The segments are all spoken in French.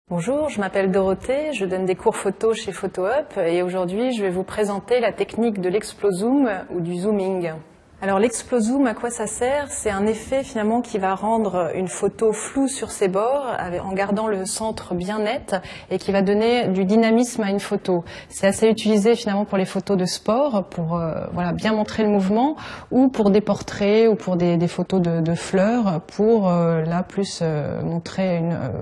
Bonjour, je m'appelle Dorothée, je donne des cours photo chez PhotoUp et aujourd'hui je vais vous présenter la technique de l'explozoom ou du zooming. Alors l'explozoom, à quoi ça sert? C'est un effet finalement qui va rendre une photo floue sur ses bords en gardant le centre bien net et qui va donner du dynamisme à une photo. C'est assez utilisé finalement pour les photos de sport, pour bien montrer le mouvement, ou pour des portraits ou pour des photos de fleurs, pour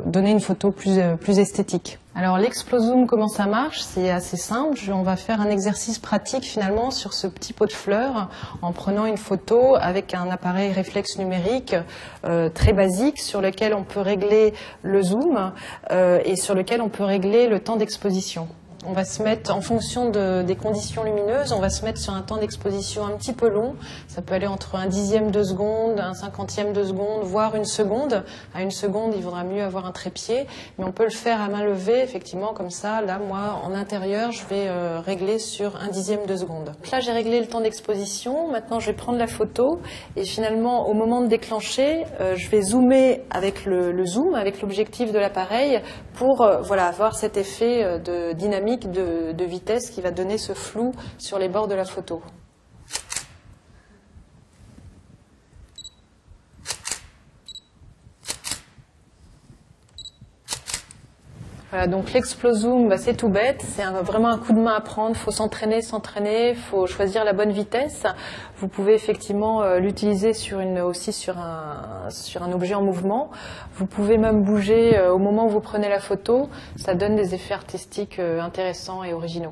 donner une photo plus esthétique. Alors l'explozoom, comment ça marche? C'est assez simple. On va faire un exercice pratique finalement sur ce petit pot de fleurs en prenant une photo avec un appareil réflexe numérique très basique sur lequel on peut régler le zoom et sur lequel on peut régler le temps d'exposition. On va se mettre, en fonction des conditions lumineuses, on va se mettre sur un temps d'exposition un petit peu long. Ça peut aller entre un dixième de seconde, un cinquantième de seconde, voire une seconde. À une seconde, il vaudra mieux avoir un trépied, mais on peut le faire à main levée, effectivement, comme ça. Là, moi, en intérieur, je vais régler sur un dixième de seconde. Donc là, j'ai réglé le temps d'exposition. Maintenant, je vais prendre la photo et finalement, au moment de déclencher, je vais zoomer avec le zoom, avec l'objectif de l'appareil, pour avoir cet effet de dynamique, de vitesse qui va donner ce flou sur les bords de la photo. Voilà, donc l'explozoom, c'est tout bête, c'est vraiment un coup de main à prendre, il faut s'entraîner, il faut choisir la bonne vitesse. Vous pouvez effectivement l'utiliser aussi sur un objet en mouvement. Vous pouvez même bouger au moment où vous prenez la photo, ça donne des effets artistiques intéressants et originaux.